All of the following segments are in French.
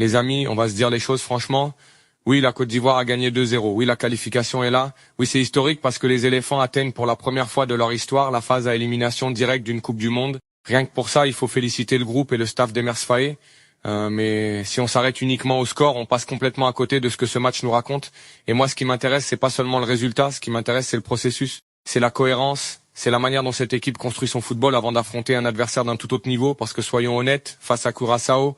Les amis, on va se dire les choses franchement. Oui, la Côte d'Ivoire a gagné 2-0. Oui, la qualification est là. Oui, c'est historique parce que les éléphants atteignent pour la première fois de leur histoire la phase à élimination directe d'une Coupe du Monde. Rien que pour ça, il faut féliciter le groupe et le staff d'Emers Faé. Mais si on s'arrête uniquement au score, on passe complètement à côté de ce que ce match nous raconte. Et moi, ce qui m'intéresse, c'est pas seulement le résultat. Ce qui m'intéresse, c'est le processus. C'est la cohérence. C'est la manière dont cette équipe construit son football avant d'affronter un adversaire d'un tout autre niveau. Parce que soyons honnêtes, face à Curaçao,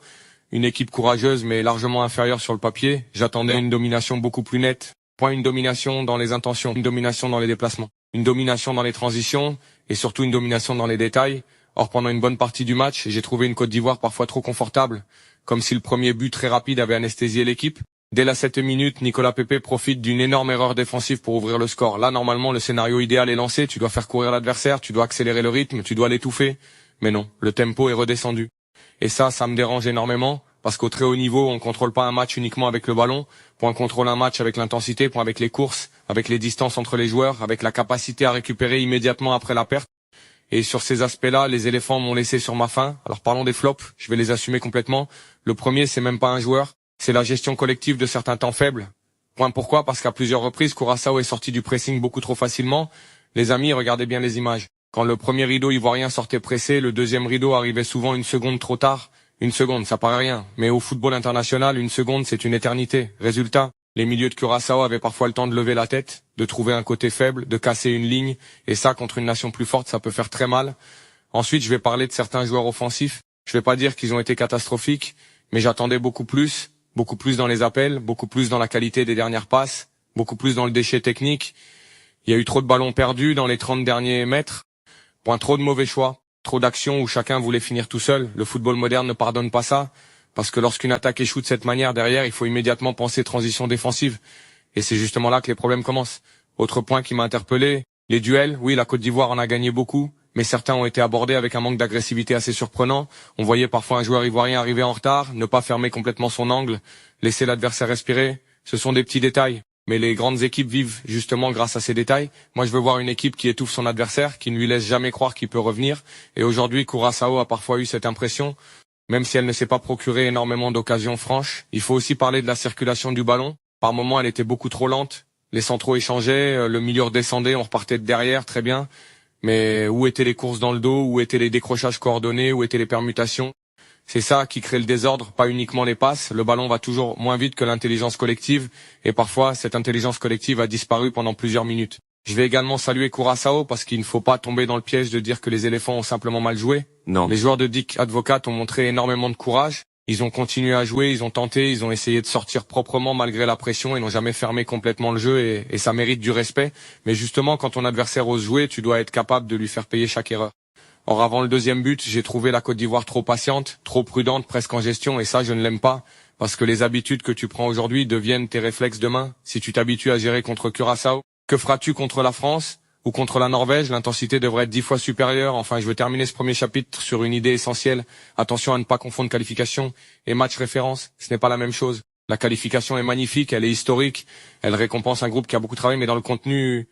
une équipe courageuse mais largement inférieure sur le papier, j'attendais une domination beaucoup plus nette. Point une domination dans les intentions, une domination dans les déplacements, une domination dans les transitions et surtout une domination dans les détails. Or, pendant une bonne partie du match, j'ai trouvé une Côte d'Ivoire parfois trop confortable, comme si le premier but très rapide avait anesthésié l'équipe. Dès la 7e minute, Nicolas Pepe profite d'une énorme erreur défensive pour ouvrir le score. Là, normalement, le scénario idéal est lancé, tu dois faire courir l'adversaire, tu dois accélérer le rythme, tu dois l'étouffer. Mais non, le tempo est redescendu. Et ça me dérange énormément, parce qu'au très haut niveau, on contrôle pas un match uniquement avec le ballon. On contrôle un match avec l'intensité, avec les courses, avec les distances entre les joueurs, avec la capacité à récupérer immédiatement après la perte. Et sur ces aspects-là, les éléphants m'ont laissé sur ma faim. Alors parlons des flops, je vais les assumer complètement. Le premier, c'est même pas un joueur, c'est la gestion collective de certains temps faibles. Pourquoi ? Parce qu'à plusieurs reprises, Curaçao est sorti du pressing beaucoup trop facilement. Les amis, regardez bien les images. Quand le premier rideau ivoirien sortait pressé, le deuxième rideau arrivait souvent une seconde trop tard. Une seconde, ça paraît rien. Mais au football international, une seconde, c'est une éternité. Résultat, les milieux de Curaçao avaient parfois le temps de lever la tête, de trouver un côté faible, de casser une ligne. Et ça, contre une nation plus forte, ça peut faire très mal. Ensuite, je vais parler de certains joueurs offensifs. Je vais pas dire qu'ils ont été catastrophiques, mais j'attendais beaucoup plus dans les appels, beaucoup plus dans la qualité des dernières passes, beaucoup plus dans le déchet technique. Il y a eu trop de ballons perdus dans les 30 derniers mètres. Trop de mauvais choix, trop d'actions où chacun voulait finir tout seul. Le football moderne ne pardonne pas ça, parce que lorsqu'une attaque échoue de cette manière, derrière, il faut immédiatement penser transition défensive. Et c'est justement là que les problèmes commencent. Autre point qui m'a interpellé, les duels. Oui, la Côte d'Ivoire en a gagné beaucoup, mais certains ont été abordés avec un manque d'agressivité assez surprenant. On voyait parfois un joueur ivoirien arriver en retard, ne pas fermer complètement son angle, laisser l'adversaire respirer. Ce sont des petits détails. Mais les grandes équipes vivent justement grâce à ces détails. Moi, je veux voir une équipe qui étouffe son adversaire, qui ne lui laisse jamais croire qu'il peut revenir. Et aujourd'hui, Curaçao a parfois eu cette impression, même si elle ne s'est pas procuré énormément d'occasions franches. Il faut aussi parler de la circulation du ballon. Par moments, elle était beaucoup trop lente. Les centraux échangeaient, le milieu redescendait, on repartait de derrière, très bien. Mais où étaient les courses dans le dos, où étaient les décrochages coordonnés, où étaient les permutations ? C'est ça qui crée le désordre, pas uniquement les passes. Le ballon va toujours moins vite que l'intelligence collective, et parfois cette intelligence collective a disparu pendant plusieurs minutes. Je vais également saluer Curaçao parce qu'il ne faut pas tomber dans le piège de dire que les éléphants ont simplement mal joué. Non. Les joueurs de Dick Advocat ont montré énormément de courage. Ils ont continué à jouer, ils ont tenté, ils ont essayé de sortir proprement malgré la pression, ils n'ont jamais fermé complètement le jeu et ça mérite du respect. Mais justement, quand ton adversaire ose jouer, tu dois être capable de lui faire payer chaque erreur. Or, avant le deuxième but, j'ai trouvé la Côte d'Ivoire trop patiente, trop prudente, presque en gestion, et ça, je ne l'aime pas, parce que les habitudes que tu prends aujourd'hui deviennent tes réflexes demain. Si tu t'habitues à gérer contre Curaçao, que feras-tu contre la France ou contre la Norvège? L'intensité devrait être 10 fois supérieure. Enfin, je veux terminer ce premier chapitre sur une idée essentielle. Attention à ne pas confondre qualification et match référence. Ce n'est pas la même chose. La qualification est magnifique, elle est historique, elle récompense un groupe qui a beaucoup travaillé, mais dans le contenu,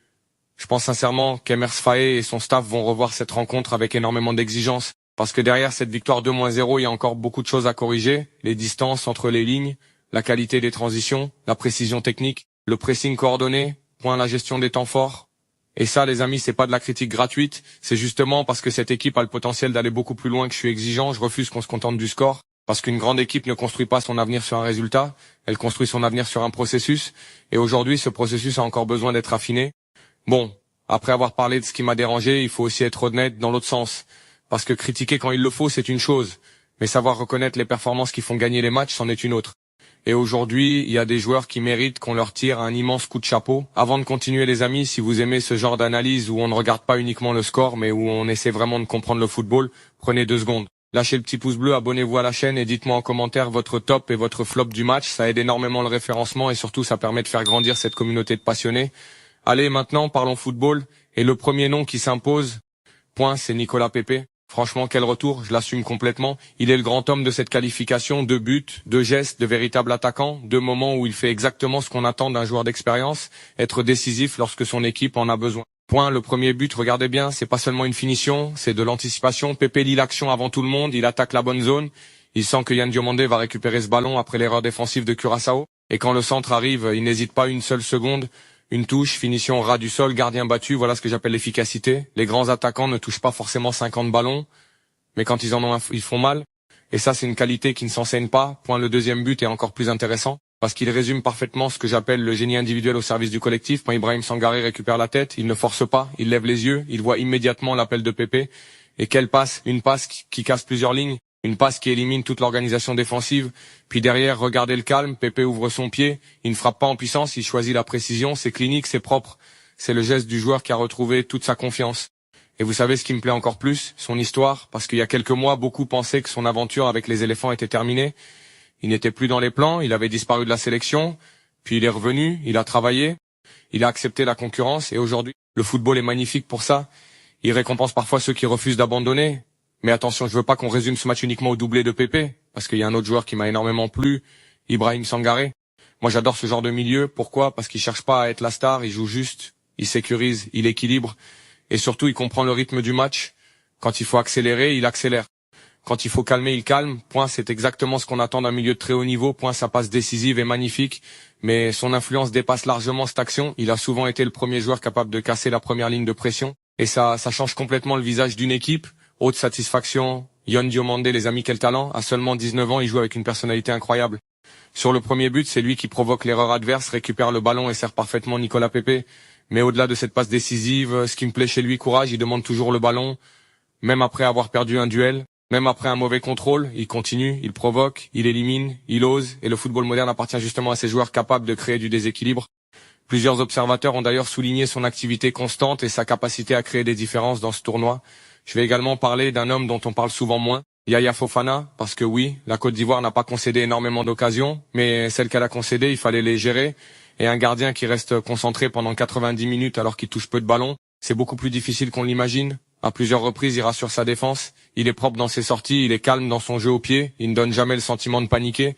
je pense sincèrement qu'Emers Faé et son staff vont revoir cette rencontre avec énormément d'exigence. Parce que derrière cette victoire 2-0, il y a encore beaucoup de choses à corriger. Les distances entre les lignes, la qualité des transitions, la précision technique, le pressing coordonné, la gestion des temps forts. Et ça, les amis, c'est pas de la critique gratuite. C'est justement parce que cette équipe a le potentiel d'aller beaucoup plus loin que je suis exigeant. Je refuse qu'on se contente du score. Parce qu'une grande équipe ne construit pas son avenir sur un résultat. Elle construit son avenir sur un processus. Et aujourd'hui, ce processus a encore besoin d'être affiné. Bon, après avoir parlé de ce qui m'a dérangé, il faut aussi être honnête dans l'autre sens. Parce que critiquer quand il le faut, c'est une chose. Mais savoir reconnaître les performances qui font gagner les matchs, c'en est une autre. Et aujourd'hui, il y a des joueurs qui méritent qu'on leur tire un immense coup de chapeau. Avant de continuer, les amis, si vous aimez ce genre d'analyse où on ne regarde pas uniquement le score, mais où on essaie vraiment de comprendre le football, prenez 2 secondes. Lâchez le petit pouce bleu, abonnez-vous à la chaîne et dites-moi en commentaire votre top et votre flop du match. Ça aide énormément le référencement et surtout, ça permet de faire grandir cette communauté de passionnés. Allez, maintenant, parlons football. Et le premier nom qui s'impose, c'est Nicolas Pepe. Franchement, quel retour, je l'assume complètement. Il est le grand homme de cette qualification, 2 buts, 2 gestes, de véritable attaquant, 2 moments où il fait exactement ce qu'on attend d'un joueur d'expérience, être décisif lorsque son équipe en a besoin. Le premier but, regardez bien, c'est pas seulement une finition, c'est de l'anticipation. Pepe lit l'action avant tout le monde, il attaque la bonne zone, Il sent que Yann Diomandé va récupérer ce ballon après l'erreur défensive de Curaçao. Et quand le centre arrive, il n'hésite pas une seule seconde. Une touche, finition au ras du sol, gardien battu, voilà ce que j'appelle l'efficacité. Les grands attaquants ne touchent pas forcément 50 ballons, mais quand ils en ont un, ils font mal. Et ça, c'est une qualité qui ne s'enseigne pas. Point, le deuxième but est encore plus intéressant, parce qu'il résume parfaitement ce que j'appelle le génie individuel au service du collectif. Quand Ibrahim Sangaré récupère la tête, il ne force pas, il lève les yeux, il voit immédiatement l'appel de Pépé. Et quelle passe, une passe qui casse plusieurs lignes. Une passe qui élimine toute l'organisation défensive. Puis derrière, regardez le calme. Pépé ouvre son pied. Il ne frappe pas en puissance. Il choisit la précision. C'est clinique, c'est propre. C'est le geste du joueur qui a retrouvé toute sa confiance. Et vous savez ce qui me plaît encore plus? Son histoire. Parce qu'il y a quelques mois, beaucoup pensaient que son aventure avec les éléphants était terminée. Il n'était plus dans les plans. Il avait disparu de la sélection. Puis il est revenu. Il a travaillé. Il a accepté la concurrence. Et aujourd'hui, le football est magnifique pour ça. Il récompense parfois ceux qui refusent d'abandonner. Mais attention, je veux pas qu'on résume ce match uniquement au doublé de Pépé, parce qu'il y a un autre joueur qui m'a énormément plu, Ibrahim Sangaré. Moi, j'adore ce genre de milieu. Pourquoi? Parce qu'il cherche pas à être la star, il joue juste, il sécurise, il équilibre, et surtout, il comprend le rythme du match. Quand il faut accélérer, il accélère. Quand il faut calmer, il calme. Point, c'est exactement ce qu'on attend d'un milieu de très haut niveau. Point, sa passe décisive est magnifique, mais son influence dépasse largement cette action. Il a souvent été le premier joueur capable de casser la première ligne de pression, et ça change complètement le visage d'une équipe. Haute satisfaction, Yann Diomandé, les amis, quel talent. À seulement 19 ans, il joue avec une personnalité incroyable. Sur le premier but, c'est lui qui provoque l'erreur adverse, récupère le ballon et sert parfaitement Nicolas Pépé. Mais au-delà de cette passe décisive, ce qui me plaît chez lui, courage, il demande toujours le ballon. Même après avoir perdu un duel, même après un mauvais contrôle, il continue, il provoque, il élimine, il ose. Et le football moderne appartient justement à ces joueurs capables de créer du déséquilibre. Plusieurs observateurs ont d'ailleurs souligné son activité constante et sa capacité à créer des différences dans ce tournoi. Je vais également parler d'un homme dont on parle souvent moins, Yaya Fofana, parce que oui, la Côte d'Ivoire n'a pas concédé énormément d'occasions, mais celles qu'elle a concédées, il fallait les gérer. Et un gardien qui reste concentré pendant 90 minutes alors qu'il touche peu de ballons, c'est beaucoup plus difficile qu'on l'imagine. À plusieurs reprises, il rassure sa défense, il est propre dans ses sorties, il est calme dans son jeu au pied, il ne donne jamais le sentiment de paniquer.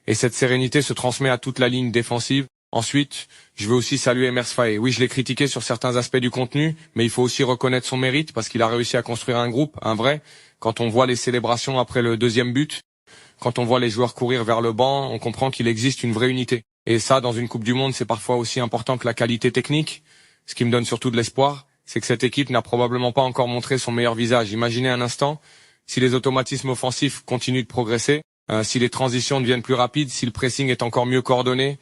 Et cette sérénité se transmet à toute la ligne défensive. Ensuite, je veux aussi saluer Emers Faé. Oui, je l'ai critiqué sur certains aspects du contenu, mais il faut aussi reconnaître son mérite parce qu'il a réussi à construire un groupe, un vrai. Quand on voit les célébrations après le deuxième but, quand on voit les joueurs courir vers le banc, on comprend qu'il existe une vraie unité. Et ça, dans une Coupe du Monde, c'est parfois aussi important que la qualité technique. Ce qui me donne surtout de l'espoir, c'est que cette équipe n'a probablement pas encore montré son meilleur visage. Imaginez un instant, si les automatismes offensifs continuent de progresser, si les transitions deviennent plus rapides, si le pressing est encore mieux coordonné,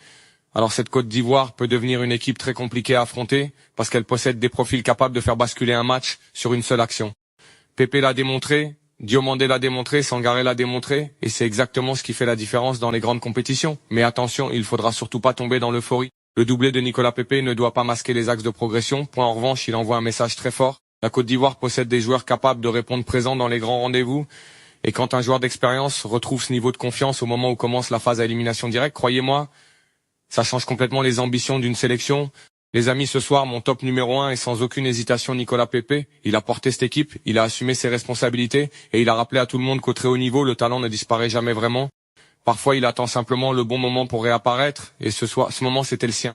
alors cette Côte d'Ivoire peut devenir une équipe très compliquée à affronter parce qu'elle possède des profils capables de faire basculer un match sur une seule action. Pépé l'a démontré, Diomandé l'a démontré, Sangaré l'a démontré, et c'est exactement ce qui fait la différence dans les grandes compétitions. Mais attention, il faudra surtout pas tomber dans l'euphorie. Le doublé de Nicolas Pépé ne doit pas masquer les axes de progression. Point, en revanche, il envoie un message très fort. La Côte d'Ivoire possède des joueurs capables de répondre présents dans les grands rendez-vous. Et quand un joueur d'expérience retrouve ce niveau de confiance au moment où commence la phase à élimination directe, croyez-moi, ça change complètement les ambitions d'une sélection. Les amis, ce soir, mon top numéro 1 est sans aucune hésitation Nicolas Pépé. Il a porté cette équipe, il a assumé ses responsabilités et il a rappelé à tout le monde qu'au très haut niveau, le talent ne disparaît jamais vraiment. Parfois, il attend simplement le bon moment pour réapparaître et ce moment, c'était le sien.